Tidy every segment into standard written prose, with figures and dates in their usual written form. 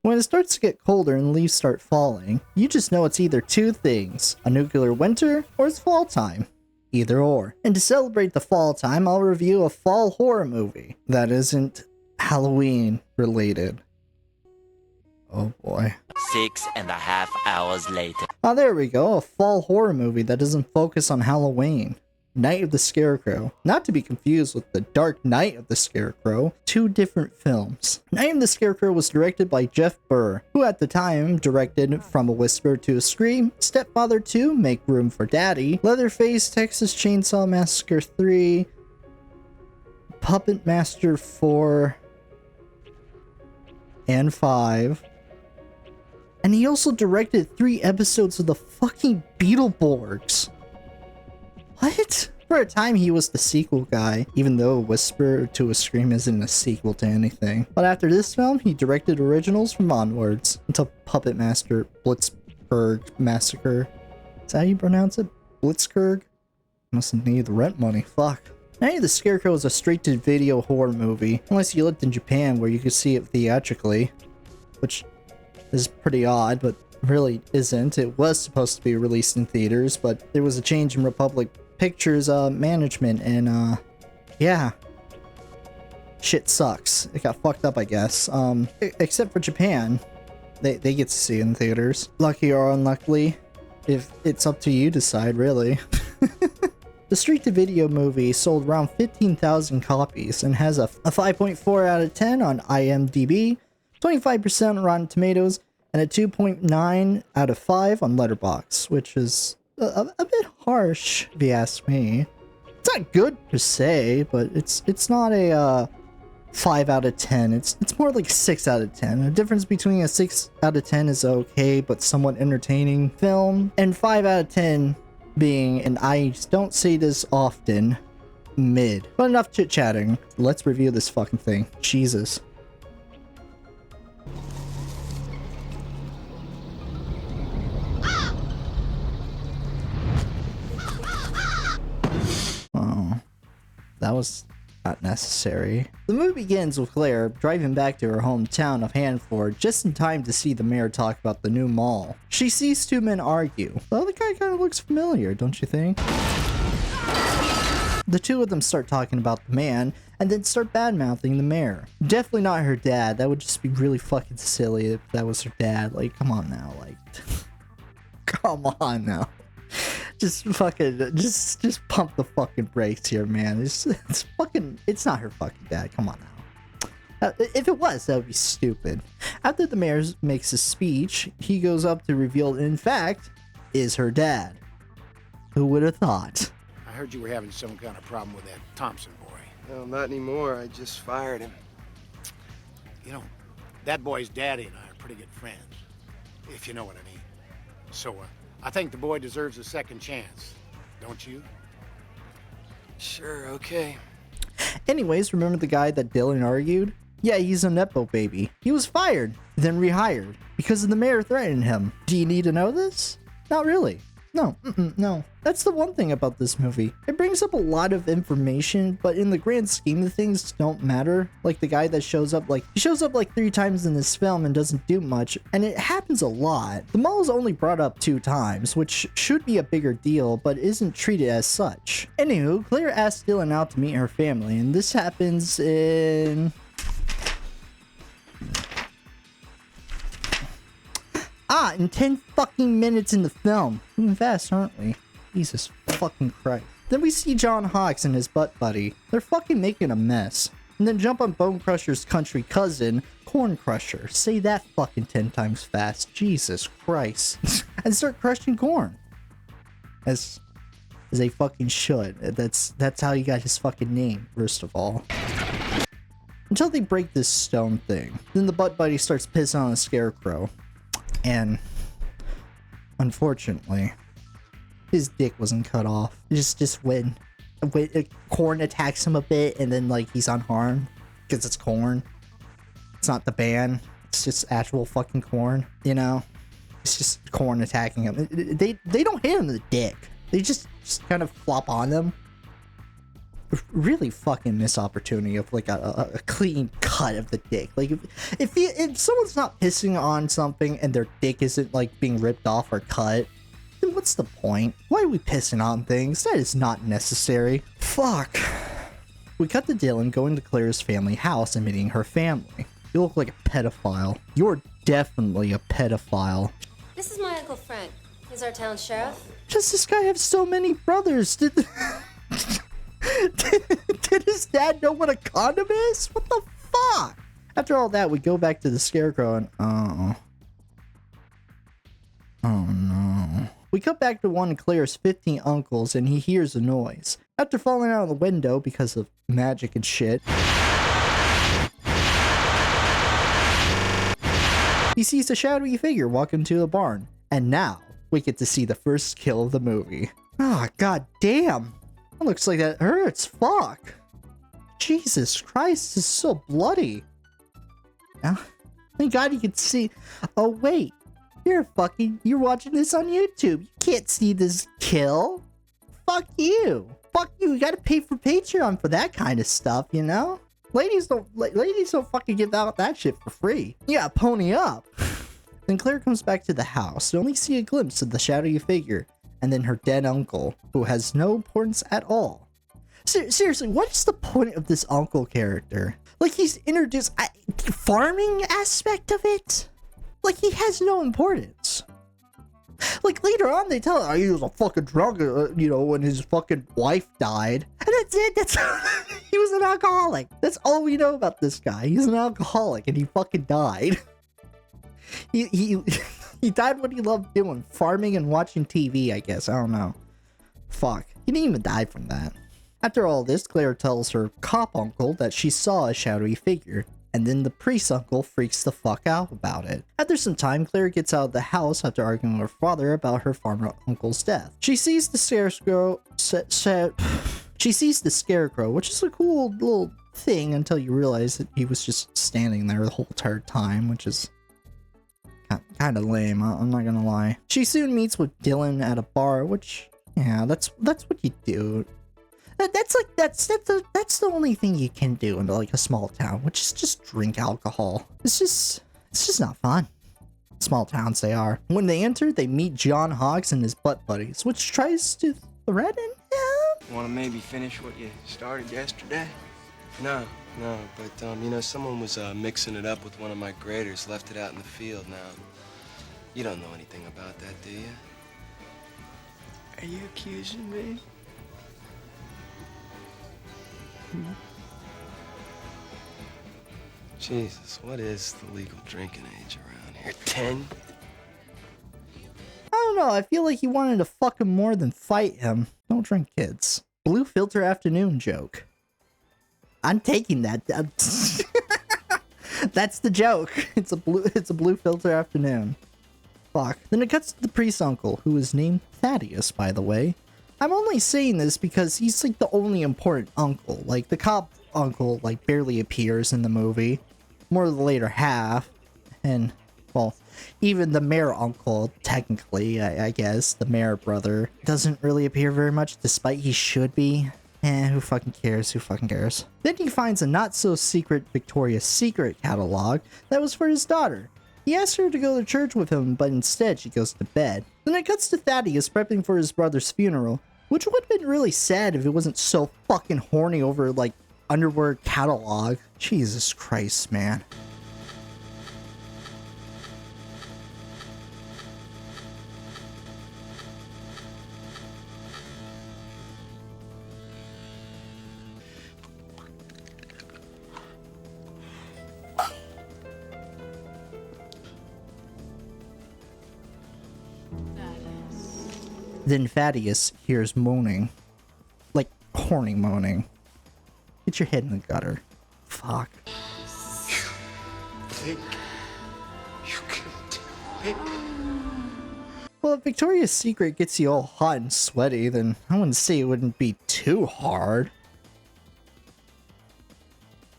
When it starts to get colder and leaves start falling, you just know it's either two things, a nuclear winter or it's fall time. Either or. And to celebrate the fall time, I'll review a fall horror movie that isn't Halloween related. Oh boy. 6.5 hours later. Oh, there we go. A fall horror movie that doesn't focus on Halloween. Night of the Scarecrow. Not to be confused with The Dark Night of the Scarecrow. Two different films. Night of the Scarecrow was directed by Jeff Burr, who at the time directed From a Whisper to a Scream, Stepfather 2, Make Room for Daddy, Leatherface, Texas Chainsaw Massacre 3, Puppet Master 4, and 5. And he also directed 3 episodes of the fucking Beetleborgs. What? For a time, he was the sequel guy, even though Whisper to a Scream isn't a sequel to anything. But after this film, he directed originals from onwards until Puppet Master Blitzburg Massacre. Is that how you pronounce it? Blitzkrieg? Must need the rent money. Fuck. Night of the Scarecrow is a straight-to-video horror movie, unless you lived in Japan where you could see it theatrically, which is pretty odd, but really isn't. It was supposed to be released in theaters, but there was a change in Republic Pictures management, and yeah, shit sucks. It got fucked up, I guess. Except for Japan, they get to see it in theaters. Lucky or unluckily, if it's up to you to decide, really. The straight-to-video movie sold around 15,000 copies and has a 5.4 out of 10 on IMDb, 25% on Rotten Tomatoes, and a 2.9 out of 5 on Letterboxd, which is a bit harsh, if you ask me. It's not good per se, but it's not a 5 out of 10. It's more like 6 out of 10. The difference between a 6 out of 10 is okay, but somewhat entertaining film, and 5 out of 10 being, and I don't say this often, mid. But enough chit-chatting. Let's review this fucking thing. Jesus. Oh, that was not necessary. The movie begins with Claire driving back to her hometown of Hanford just in time to see the mayor talk about the new mall. She sees 2 men argue. The other guy kind of looks familiar, don't you think? The 2 of them start talking about the man and then start bad-mouthing the mayor. Definitely not her dad. That would just be really fucking silly if that was her dad. Like, come on now. Like, come on now. Just fucking, just pump the fucking brakes here, man. It's not her fucking dad. Come on now. If it was, that would be stupid. After the mayor makes his speech, he goes up to reveal, in fact, is her dad. Who would have thought? I heard you were having some kind of problem with that Thompson boy. No, not anymore. I just fired him. You know, that boy's daddy and I are pretty good friends, if you know what I mean. So, I think the boy deserves a second chance, don't you? Sure, okay. Anyways, remember the guy that Dylan argued? Yeah, he's a Nepo baby. He was fired, then rehired, because the mayor threatened him. Do you need to know this? Not really. No, no. That's the one thing about this movie. It brings up a lot of information, but in the grand scheme of things, don't matter. Like the guy that shows up like 3 times in this film and doesn't do much, and it happens a lot. The mall is only brought up 2 times, which should be a bigger deal, but isn't treated as such. Anywho, Claire asks Dylan out to meet her family, and this happens in... in 10 fucking minutes in the film. Moving fast, aren't we? Jesus fucking Christ. Then we see John Hawkes and his butt buddy. They're fucking making a mess. And then jump on Bone Crusher's country cousin, Corn Crusher. Say that fucking 10 times fast. Jesus Christ. And start crushing corn. As they fucking should. That's how he got his fucking name, first of all. Until they break this stone thing. Then the butt buddy starts pissing on the Scarecrow. And unfortunately, his dick wasn't cut off. Just when corn attacks him a bit, and then like he's unharmed because it's corn. It's not the band. It's just actual fucking corn. You know, it's just corn attacking him. They don't hit him in the dick. They just kind of flop on them. really fucking missed opportunity of like a clean cut of the dick. Like if someone's not pissing on something and their dick isn't like being ripped off or cut, then what's the point? Why are we pissing on things? That is not necessary. Fuck. We cut to Dylan going to Claire's family house and meeting her family. You look like a pedophile. You're definitely a pedophile. This is my Uncle Frank. He's our town sheriff. Does this guy have so many brothers? Did his dad know what a condom is? What the fuck? After all that, we go back to the Scarecrow and oh no. We cut back to one of Claire's 15 uncles and he hears a noise. After falling out of the window because of magic and shit, he sees a shadowy figure walk into the barn. And now, we get to see the first kill of the movie. Ah, god damn. That looks like that hurts. Fuck. Jesus Christ, this is so bloody. Thank God you can see. Oh wait, you're watching this on YouTube. You can't see this kill. Fuck you. Fuck you. You gotta pay for Patreon for that kind of stuff, you know? Ladies don't fucking give out that shit for free. Yeah, pony up. Then Claire comes back to the house and only see a glimpse of the shadowy figure and then her dead uncle, who has no importance at all. Seriously, what is the point of this uncle character? Like, he's introduced farming aspect of it? Like, he has no importance. Like, later on they tell her he was a fucking drunk, you know, when his fucking wife died. And that's it, he was an alcoholic. That's all we know about this guy. He's an alcoholic and he fucking died. He died what he loved doing, farming and watching TV, I guess. I don't know. Fuck. He didn't even die from that. After all this, Claire tells her cop uncle that she saw a shadowy figure, and then the priest uncle freaks the fuck out about it. After some time, Claire gets out of the house after arguing with her father about her farmer uncle's death. She sees the Scarecrow, which is a cool little thing until you realize that he was just standing there the whole entire time, which is kind of lame, I'm not gonna lie. She soon meets with Dylan at a bar, which, yeah, that's what you do. That's the only thing you can do in like a small town, which is just drink alcohol. It's just not fun. Small towns they are. When they enter, they meet John Hawkes and his butt buddies, which tries to threaten him. Want to maybe finish what you started yesterday? No, but you know, someone was mixing it up with one of my graders, left it out in the field. Now, you don't know anything about that, do you? Are you accusing me? Jesus, what is the legal drinking age around here? 10? I don't know, I feel like he wanted to fuck him more than fight him. Don't drink, kids. Blue filter afternoon joke. I'm taking that. That's the joke. It's a blue filter afternoon. Fuck. Then it cuts to the priest uncle, who is named Thaddeus, by the way. I'm only saying this because he's like the only important uncle. Like, the cop uncle like barely appears in the movie. More of the later half. And, well, even the mayor uncle, technically, I guess, the mayor brother, doesn't really appear very much, despite he should be. Who fucking cares? Who fucking cares? Then he finds a not-so-secret Victoria's Secret catalog that was for his daughter. He asks her to go to church with him, but instead she goes to bed. Then it cuts to Thaddeus prepping for his brother's funeral, which would have been really sad if it wasn't so fucking horny over, like, underwear catalog. Jesus Christ, man. Then Thaddeus hears moaning. Like, horny moaning. Get your head in the gutter. Fuck. Think you can do it? Well, if Victoria's Secret gets you all hot and sweaty, then I wouldn't say it wouldn't be too hard.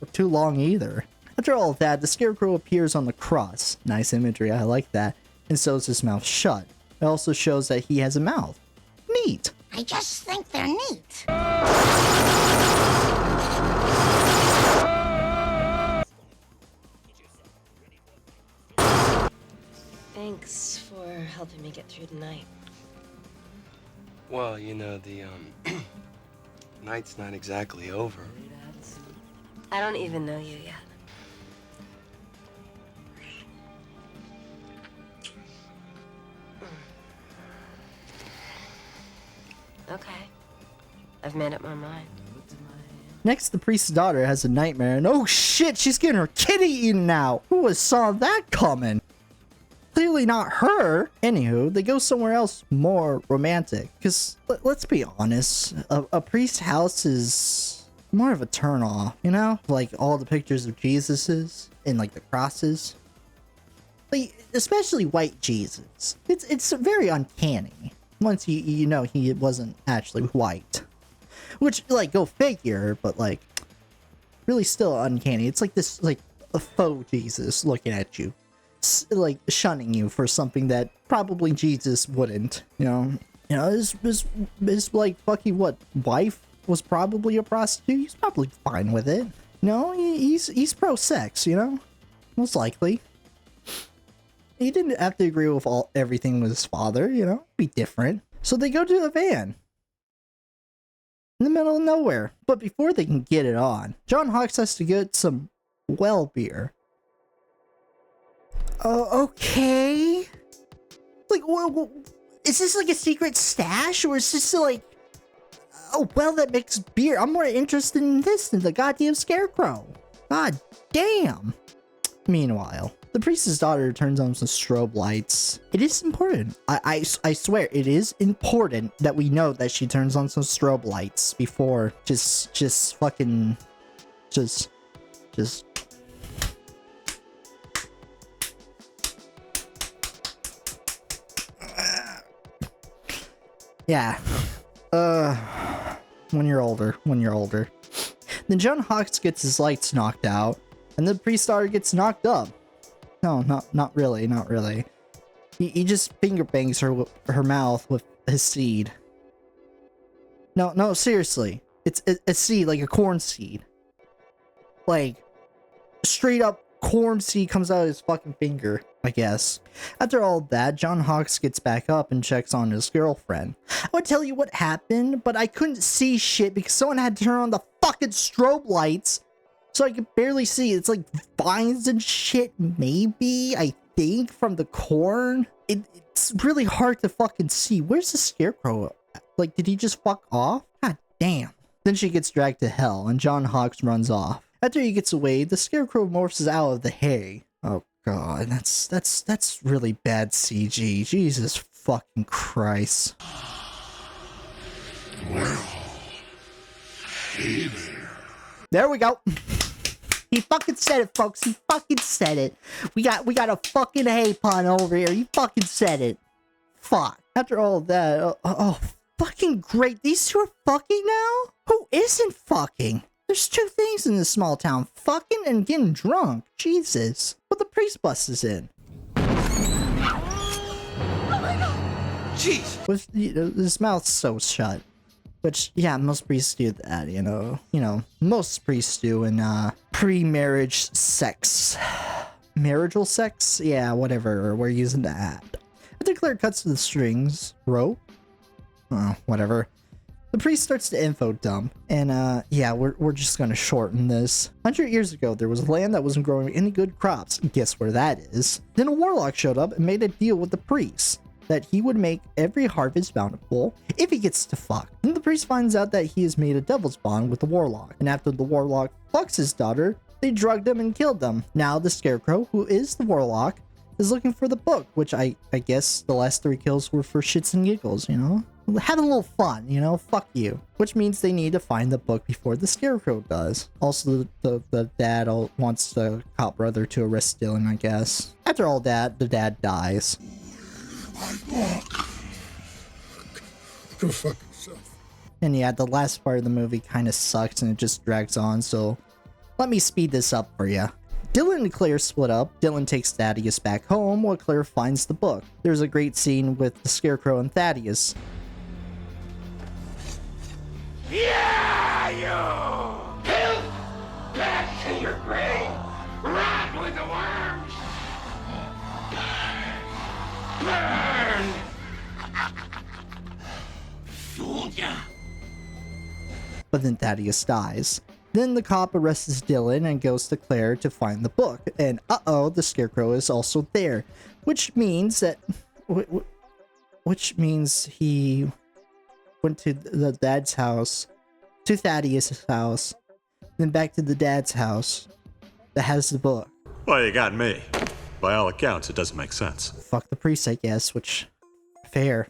Or too long either. After all of that, the Scarecrow appears on the cross. Nice imagery, I like that. And sews his mouth shut. It also shows that he has a mouth. Neat. I just think they're neat. Thanks for helping me get through tonight. Well, you know, the, night's not exactly over. I don't even know you yet. Okay. I've made up my mind. Next, the priest's daughter has a nightmare, and oh shit, she's getting her kitty eaten now. Who would saw that coming? Clearly not her. Anywho, they go somewhere else more romantic. Because, let's be honest, a priest's house is more of a turn-off, you know? Like all the pictures of Jesuses and like the crosses. Like, especially white Jesus. It's very uncanny. Once you know he wasn't actually white. Which, like, go figure, but, like, really still uncanny. It's like this, like, a faux Jesus looking at you. Like, shunning you for something that probably Jesus wouldn't, you know? You know, his like, fucking, what, wife was probably a prostitute? He's probably fine with it. No, he's pro-sex, you know? Most likely. He didn't have to agree with everything with his father, you know? Be different. So they go to a van. In the middle of nowhere. But before they can get it on, John Hawkes has to get some well beer. Oh, okay. Like, is this like a secret stash, or is this like a well that makes beer? I'm more interested in this than the goddamn Scarecrow. God damn. Meanwhile, the priest's daughter turns on some strobe lights. It is important. I swear, it is important that we know that she turns on some strobe lights before just fucking, just. Yeah. When you're older. Then John Hawkes gets his lights knocked out, and the priest's daughter gets knocked up. No, not really. He just finger bangs her mouth with his seed. No, seriously. It's a seed, like a corn seed. Like, straight up corn seed comes out of his fucking finger, I guess. After all that, John Hawkes gets back up and checks on his girlfriend. I would tell you what happened, but I couldn't see shit because someone had to turn on the fucking strobe lights. So I could barely see. It's like vines and shit, maybe, I think, from the corn. It's really hard to fucking see. Where's the Scarecrow? Like, did he just fuck off? God damn. Then she gets dragged to hell, and John Hawkes runs off. After he gets away, the Scarecrow morphs out of the hay. Oh god, that's really bad CG. Jesus fucking Christ. Well, hey there. There we go. He fucking said it, folks. He fucking said it. We got a fucking hay pun over here. He fucking said it. Fuck. After all that, fucking great. These two are fucking now? Who isn't fucking? There's two things in this small town. Fucking and getting drunk. Jesus. But the priest busts in. Jeez. With, you know, his mouth so shut. Which, yeah, most priests do that, you know. Most priests do in, pre-marriage sex. Marital sex? Yeah, whatever, we're using that. After Claire cuts the strings, rope? Oh, whatever. The priest starts to info dump, and, yeah, we're just gonna shorten this. 100 years ago, there was land that wasn't growing any good crops. Guess where that is? Then a warlock showed up and made a deal with the priest that he would make every harvest bountiful if he gets to fuck. Then the priest finds out that he has made a devil's bond with the warlock, and after the warlock fucks his daughter, they drugged him and killed them. Now the Scarecrow, who is the warlock, is looking for the book, which I guess the last 3 kills were for shits and giggles, you know? Having a little fun, you know? Fuck you. Which means they need to find the book before the Scarecrow does. Also, the dad wants the cop brother to arrest Dylan, I guess. After all that, the dad dies. My book. Go fuck yourself. And yeah, the last part of the movie kind of sucks and it just drags on, so let me speed this up for you. Dylan and Claire split up. Dylan takes Thaddeus back home while Claire finds the book. There's a great scene with the Scarecrow and Thaddeus. Yeah, you! Filth! Back to your grave! Rot with the worms! Burn! Fooled ya. But then Thaddeus dies. Then the cop arrests Dylan and goes to Claire to find the book. And uh-oh, the Scarecrow is also there. Which means that... Which means he went to the dad's house, to Thaddeus' house, then back to the dad's house that has the book. Well, you got me. By all accounts, it doesn't make sense. Fuck the priest, I guess, which... Fair.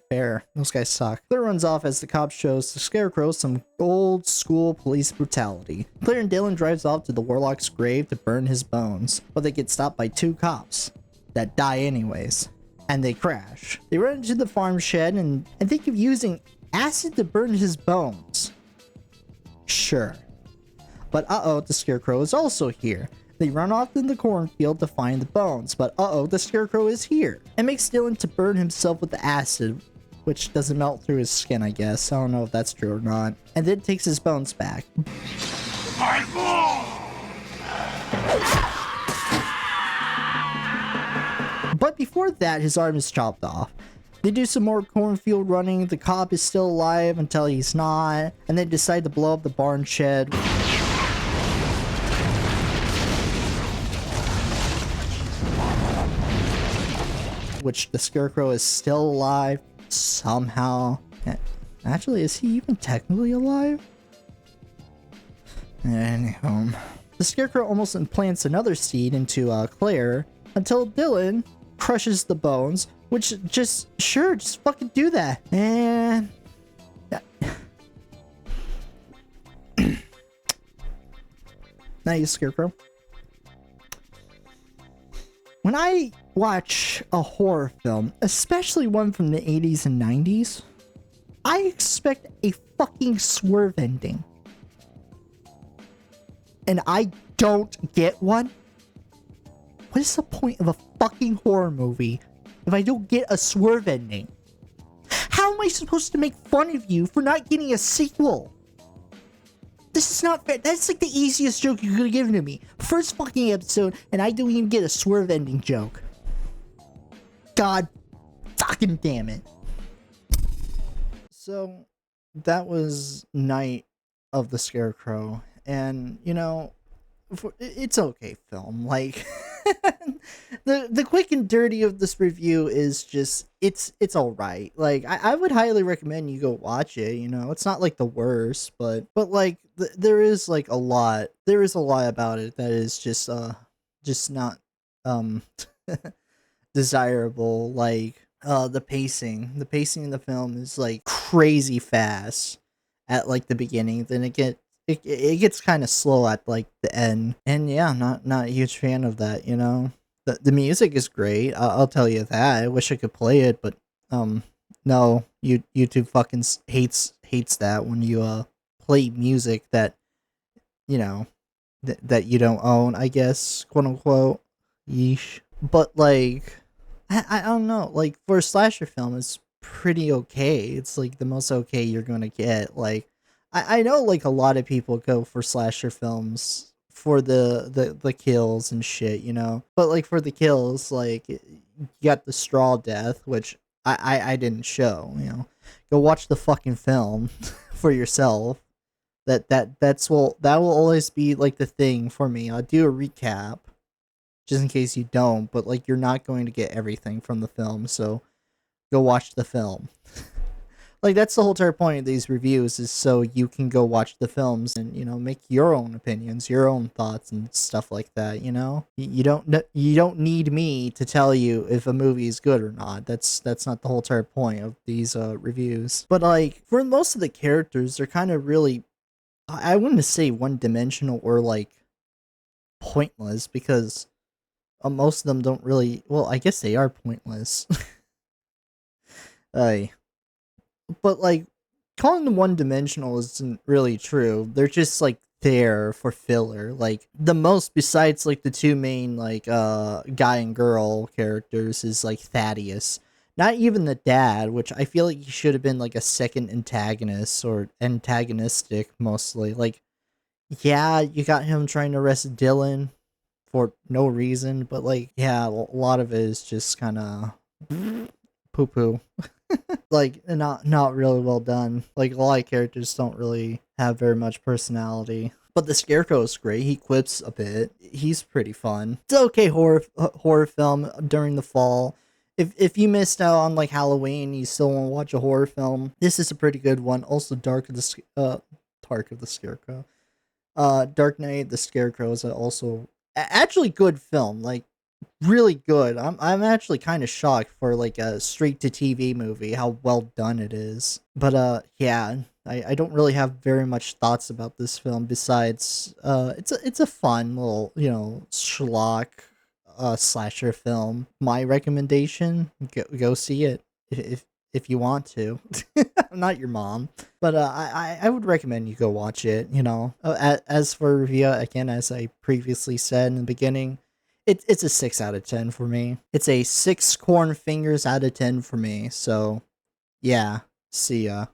Those guys suck. Claire runs off as the cop shows the Scarecrow some old school police brutality. Claire and Dylan drives off to the Warlock's grave to burn his bones, but they get stopped by two cops that die anyways, and they crash. They run into the farm shed and think of using acid to burn his bones. Sure. But uh-oh, the Scarecrow is also here. They run off in the cornfield to find the bones, but uh-oh, the Scarecrow is here. It makes Dylan to burn himself with the acid, which doesn't melt through his skin, I guess. I don't know if that's true or not. And then takes his bones back. But before that, his arm is chopped off. They do some more cornfield running, the cop is still alive until he's not, and they decide to blow up the barn shed. Which the Scarecrow is still alive somehow. Actually, is he even technically alive? Anyhow, the Scarecrow almost implants another seed into Claire until Dylan crushes the bones, which just fucking do that. And now you Scarecrow. When I watch a horror film, especially one from the 80s and 90s, I expect a fucking swerve ending. And I don't get one? What is the point of a fucking horror movie if I don't get a swerve ending? How am I supposed to make fun of you for not getting a sequel? This is not fair. That's like the easiest joke you could have given to me. First fucking episode, and I don't even get a swerve ending joke. God fucking damn it. So, that was Night of the Scarecrow. And, you know, it's okay film. Like, the quick and dirty of this review is just, it's alright. Like, I would highly recommend you go watch it, you know. It's not like the worst, but like, there is like a lot about it that is just not, desirable. Like, the pacing in the film is like crazy fast at like the beginning, then it gets kind of slow at like the end, and yeah, not a huge fan of that, you know. The music is great, I'll tell you that. I wish I could play it, but no, YouTube fucking hates that when you play music that, you know, that you don't own, I guess, quote unquote. Yeesh. But like, I don't know, like for a slasher film it's pretty okay. It's like the most okay you're gonna get. Like, I know like a lot of people go for slasher films for the kills and shit, you know. But like for the kills, like you got the straw death, which I didn't show, you know. Go watch the fucking film for yourself. That will always be like the thing for me. I'll do a recap just in case you don't, but like you're not going to get everything from the film, so go watch the film. Like, that's the whole entire point of these reviews, is so you can go watch the films and, you know, make your own opinions, your own thoughts and stuff like that, you know? You don't need me to tell you if a movie is good or not. That's not the whole entire point of these reviews. But like, for most of the characters, they're kind of really, I wouldn't say one-dimensional or like pointless, because most of them don't really, well, I guess they are pointless. But like, calling them one-dimensional isn't really true. They're just like there for filler. Like, the most besides like the two main like guy and girl characters is like Thaddeus. Not even the dad, which I feel like he should have been like a second antagonist, or antagonistic mostly. Like, yeah, you got him trying to arrest Dylan for no reason, but like, yeah, a lot of it is just kind of, poo poo. Like, not really well done. Like, a lot of characters don't really have very much personality. But the Scarecrow is great. He quips a bit. He's pretty fun. It's an okay horror film during the fall. If you missed out on like Halloween, you still want to watch a horror film, this is a pretty good one. Also, Dark of the Scarecrow. Dark Knight, the Scarecrow is also actually good film. Like, really good. I'm actually kind of shocked for like a straight to TV movie how well done it is. But yeah, I don't really have very much thoughts about this film besides it's a fun little, you know, schlock slasher film. My recommendation, go see it if you want to. I'm not your mom, but I would recommend you go watch it, you know. As for review, again, as I previously said in the beginning, it's a 6 out of 10 for me. It's a 6 corn fingers out of 10 for me. So, yeah, see ya.